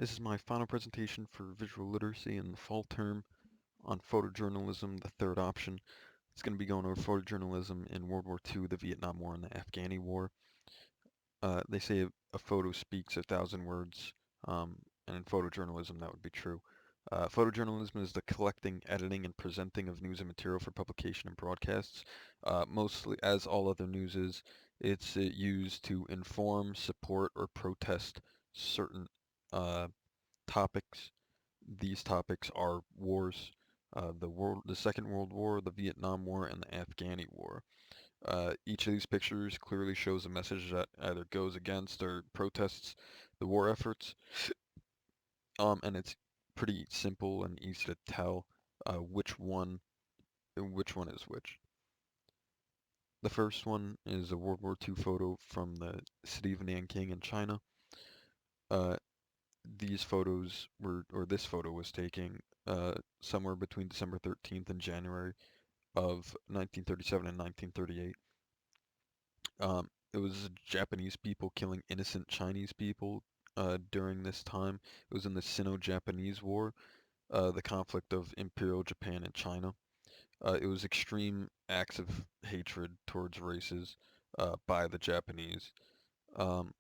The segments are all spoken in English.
This is my final presentation for visual literacy in the fall term on photojournalism, the third option. It's going to be going over photojournalism in World War II, the Vietnam War, and the Afghani War. They say a photo speaks 1,000 words, and in photojournalism that would be true. Photojournalism is the collecting, editing, and presenting of news and material for publication and broadcasts. Mostly, as all other news is, it's used to inform, support, or protest certain uh, topics. These topics are wars, the Second World War, the Vietnam War, and the Afghani War. Each of these pictures clearly shows a message that either goes against or protests the war efforts, and it's pretty simple and easy to tell which one is which. The first one is a World War II photo from the city of Nanking in China. Uh, these photos were, or this photo was taken somewhere between December 13th and January of 1937 and 1938. It was Japanese people killing innocent Chinese people during this time. It was in the Sino-Japanese War, the conflict of Imperial Japan and China. It was extreme acts of hatred towards races by the Japanese. Um,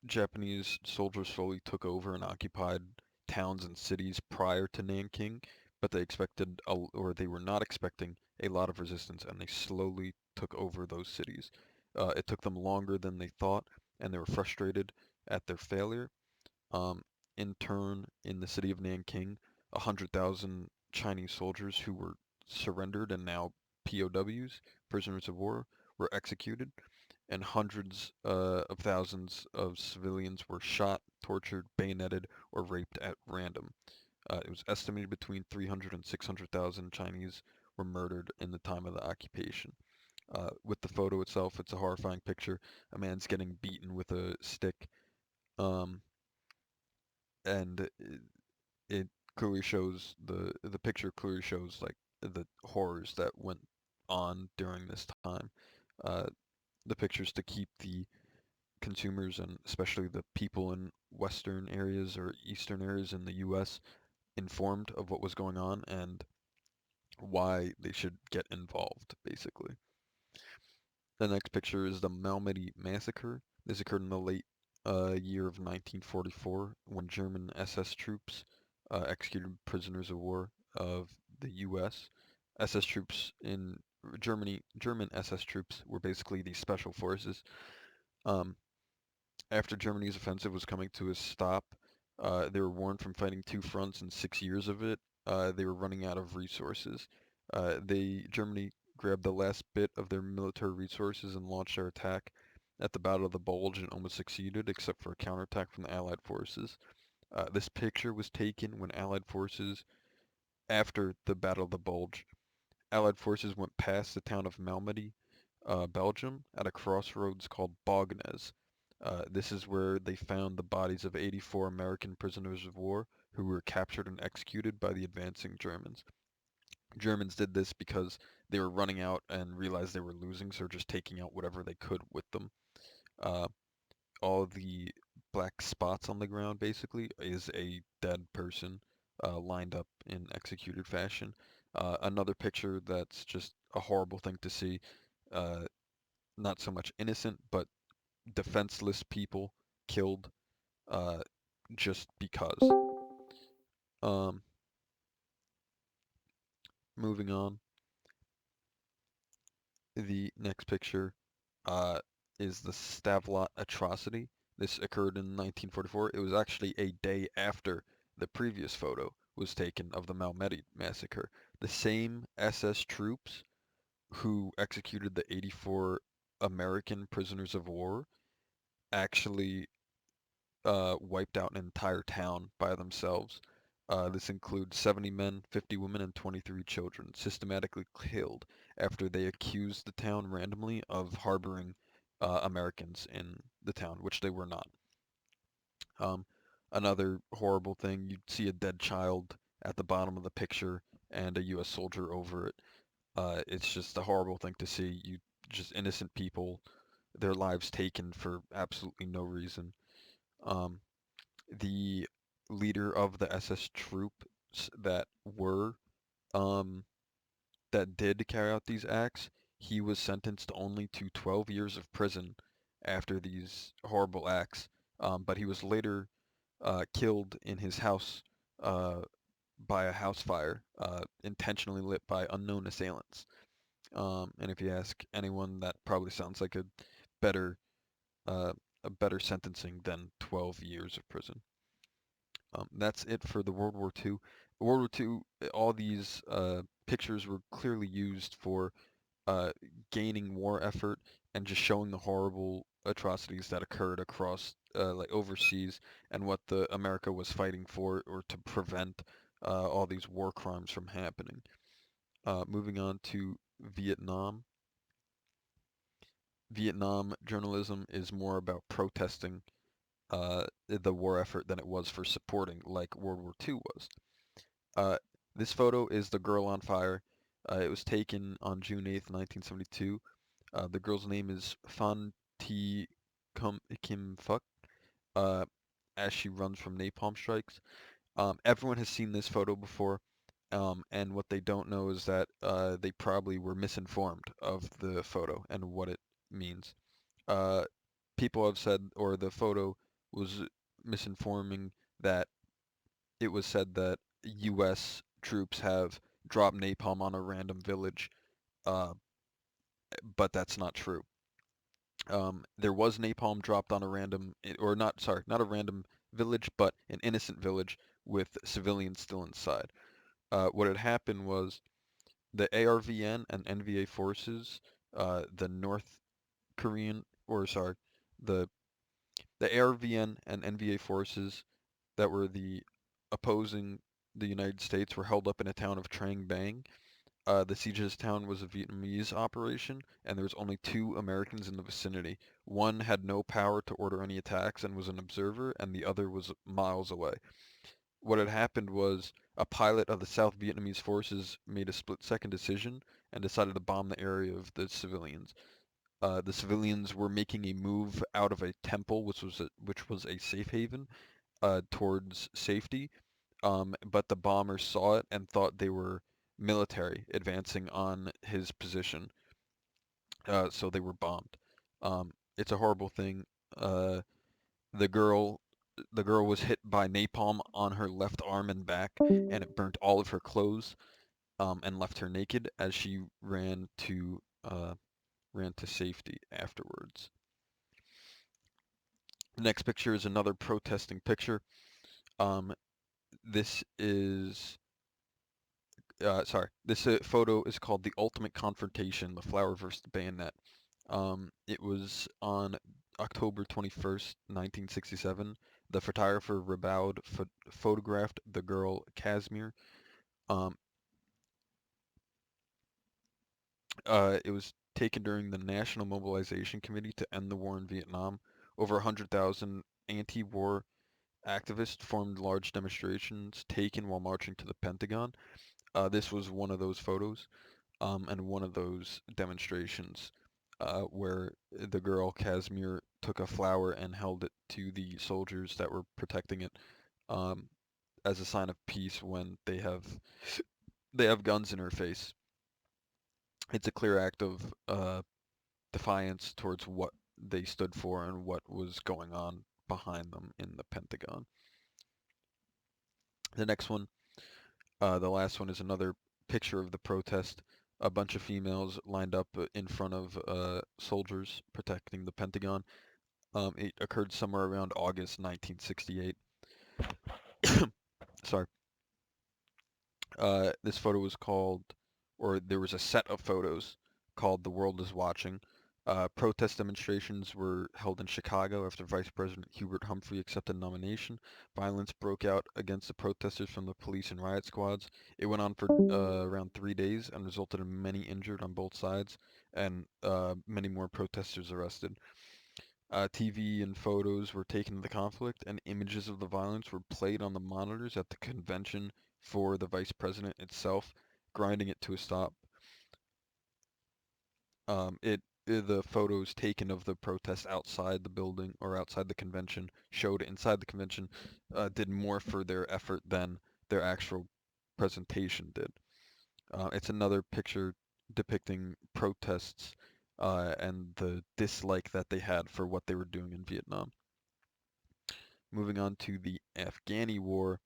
Japanese soldiers slowly took over and occupied towns and cities prior to Nanking, but they were not expecting a lot of resistance, and they slowly took over those cities. It took them longer than they thought, and they were frustrated at their failure. Um, in turn, in the city of Nanking, 100,000 Chinese soldiers who were surrendered and now POWs, prisoners of war, were executed, and hundreds of thousands of civilians were shot, tortured, bayoneted, or raped at random. It was estimated between 300 and 600,000 Chinese were murdered in the time of the occupation. With the photo itself, it's a horrifying picture. A man's getting beaten with a stick, um, and it clearly shows the picture clearly shows like the horrors that went on during this time. Uh, the pictures to keep the consumers and especially the people in western areas or eastern areas in the US informed of what was going on and why they should get involved, basically. The next picture is the Malmedy Massacre. This occurred in the late year of 1944 when German SS troops executed prisoners of war of the US. SS troops in German SS troops were basically the special forces. Um, After Germany's offensive was coming to a stop, they were warned from fighting two fronts in 6 years of it. They were running out of resources. Germany grabbed the last bit of their military resources and launched their attack at the Battle of the Bulge and almost succeeded, except for a counterattack from the Allied forces. This picture was taken when Allied forces, after the Battle of the Bulge, Allied forces went past the town of Malmedy, Belgium, at a crossroads called Bognes. This is where they found the bodies of 84 American prisoners of war who were captured and executed by the advancing Germans. Germans did this because they were running out and realized they were losing, so they're just taking out whatever they could with them. Uh, all the black spots on the ground basically is a dead person lined up in executed fashion. Another picture that's just a horrible thing to see. Uh, Not so much innocent, but defenseless people killed uh, just because. Um, Moving on, the next picture uh, is the Stavelot atrocity. This occurred in 1944. It was actually a day after the previous photo was taken of the Malmedy massacre. The same SS troops who executed the 84 American prisoners of war actually wiped out an entire town by themselves. This includes 70 men, 50 women, and 23 children, systematically killed after they accused the town randomly of harboring Americans in the town, which they were not. Um, Another horrible thing, you'd see a dead child at the bottom of the picture and a US soldier over it. It's just a horrible thing to see. Just innocent people, their lives taken for absolutely no reason. Um, The leader of the SS troops um, that did carry out these acts, he was sentenced only to 12 years of prison after these horrible acts. But he was later killed in his house uh, by a house fire, intentionally lit by unknown assailants. And if you ask anyone, that probably sounds like better uh, a better sentencing than 12 years of prison. That's it for the World War II. World War II, all these pictures were clearly used for uh, gaining war effort and just showing the horrible atrocities that occurred across like overseas and what the America was fighting for or to prevent all these war crimes from happening. Moving on to Vietnam. Vietnam journalism is more about protesting the war effort than it was for supporting, like World War II was. Uh, this photo is the girl on fire. It was taken on June 8th, 1972. The girl's name is Phan Thi Kim Phuc, uh, as she runs from napalm strikes. Everyone has seen this photo before, and what they don't know is that they probably were misinformed of the photo and what it means. Uh, People have said, or the photo was misinforming that it was said that U.S. troops have dropped napalm on a random village, uh, but that's not true. There was napalm dropped on a random, or not, sorry, not a random village, but an innocent village with civilians still inside. What had happened was the ARVN and NVA forces, the North Korean, or sorry, the the ARVN and NVA forces that were the opposing the United States were held up in a town of Trang Bang. The siege of this town was a Vietnamese operation, and there was only 2 Americans in the vicinity. One had no power to order any attacks and was an observer, and the other was miles away. What had happened was a pilot of the South Vietnamese forces made a split-second decision and decided to bomb the area of the civilians. The civilians were making a move out of a temple, which was a safe haven, towards safety, but the bombers saw it and thought they were military advancing on his position, so they were bombed. It's a horrible thing. Uh, the girl, the girl was hit by napalm on her left arm and back, and it burnt all of her clothes, and left her naked as she ran to safety afterwards. The next picture is another protesting picture. Um, this is this photo is called The Ultimate Confrontation, The Flower versus the Bayonet. It was on October 21st, 1967. The photographer Rabaud photographed the girl Casimir. Um, it was taken during the National Mobilization Committee to end the war in Vietnam. Over 100,000 anti-war activists formed large demonstrations taken while marching to the Pentagon. This was one of those photos. And one of those demonstrations where the girl Casimir took a flower and held it to the soldiers that were protecting it um, as a sign of peace when they have guns in her face. It's a clear act of defiance towards what they stood for and what was going on behind them in the Pentagon. The next one, the last one, is another picture of the protest. A bunch of females lined up in front of soldiers protecting the Pentagon. It occurred somewhere around August 1968. Sorry. This photo was called, or there was a set of photos called "The World Is Watching." Protest demonstrations were held in Chicago after Vice President Hubert Humphrey accepted nomination. Violence broke out against the protesters from the police and riot squads. It went on for around 3 days and resulted in many injured on both sides and many more protesters arrested. TV and photos were taken of the conflict, and images of the violence were played on the monitors at the convention for the vice president itself, grinding it to a stop. It the photos taken of the protest outside the building or outside the convention showed inside the convention did more for their effort than their actual presentation did. It's another picture depicting protests and the dislike that they had for what they were doing in Vietnam. Moving on to the Afghani war,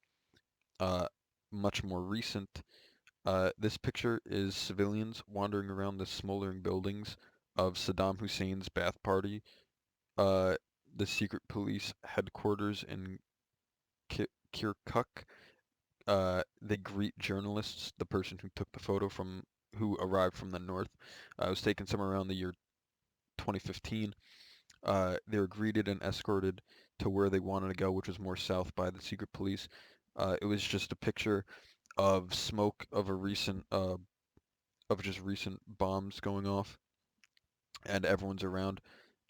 uh, much more recent. This picture is civilians wandering around the smoldering buildings of Saddam Hussein's Ba'ath Party, uh, the secret police headquarters in Kirkuk. They greet journalists. The person who took the photo who arrived from the north, was taken somewhere around the year 2015. They were greeted and escorted to where they wanted to go, which was more south by the secret police. It was just a picture of smoke of just recent bombs going off, and everyone's around.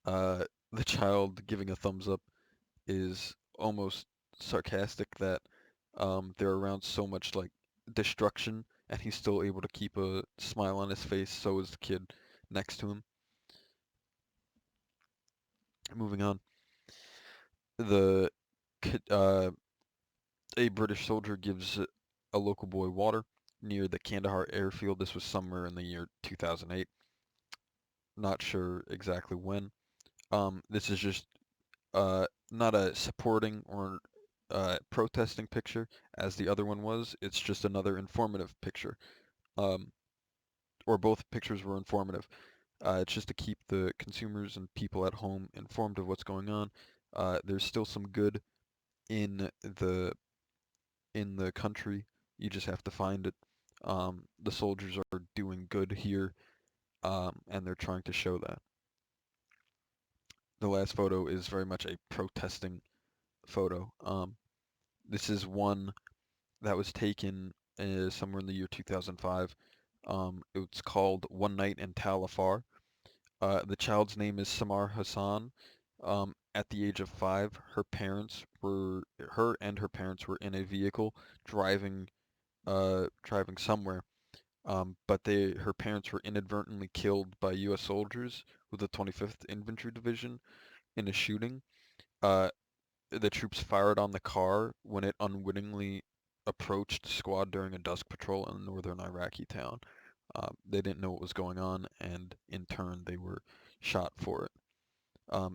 The child giving a thumbs up is almost sarcastic that they're around so much like destruction, and he's still able to keep a smile on his face. So is the kid next to him. Moving on, the a British soldier gives a local boy water near the Kandahar airfield. This was somewhere in the year 2008. Not sure exactly when. This is just not a supporting or protesting picture as the other one was. It's just another informative picture. Um, or both pictures were informative. It's just to keep the consumers and people at home informed of what's going on. There's still some good in the country. You just have to find it. The soldiers are doing good here, and they're trying to show that. The last photo is very much a protesting photo. This is one that was taken somewhere in the year 2005. It's called One Night in Tal Afar. The child's name is Samar Hassan. At the age of 5, her and her parents were in a vehicle driving, driving somewhere. But her parents were inadvertently killed by U.S. soldiers with the 25th Infantry Division in a shooting. Uh, the troops fired on the car when it unwittingly approached the squad during a dusk patrol in a northern Iraqi town. They didn't know what was going on, and in turn, they were shot for it.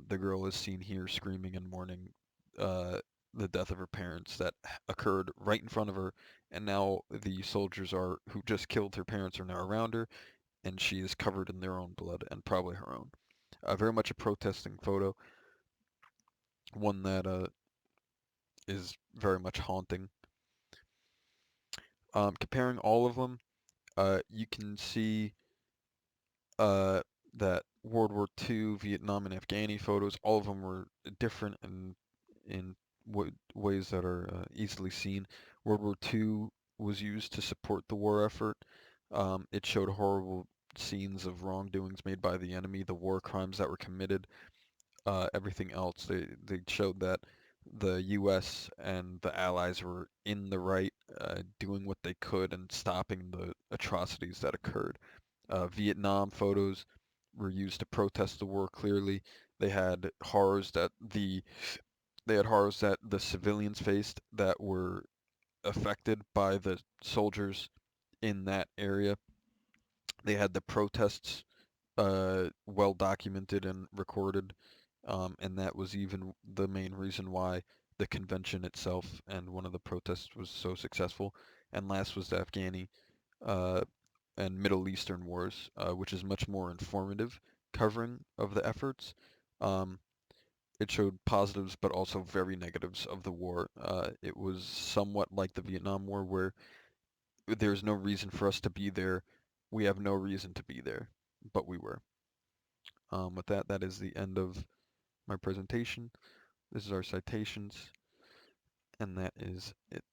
The girl is seen here screaming and mourning uh, the death of her parents that occurred right in front of her, and now the soldiers who just killed her parents are now around her, and she is covered in their own blood and probably her own. Very much a protesting photo, one that is very much haunting. Comparing all of them, you can see uh, that World War II, Vietnam, and Afghani photos, all of them were different and in ways that are easily seen. World War II was used to support the war effort. It showed horrible scenes of wrongdoings made by the enemy, the war crimes that were committed, everything else. They showed that the U.S. and the Allies were in the right, doing what they could and stopping the atrocities that occurred. Vietnam photos were used to protest the war clearly. They had horrors that the civilians faced that were affected by the soldiers in that area. They had the protests well documented and recorded, and that was even the main reason why the convention itself and one of the protests was so successful. And last was the Afghani uh, and Middle Eastern wars, which is much more informative covering of the efforts. Um, it showed positives but also very negatives of the war. It was somewhat like the Vietnam War, where there's no reason for us to be there. We have no reason to be there, but we were. With that, that is the end of my presentation. This is our citations, and that is it.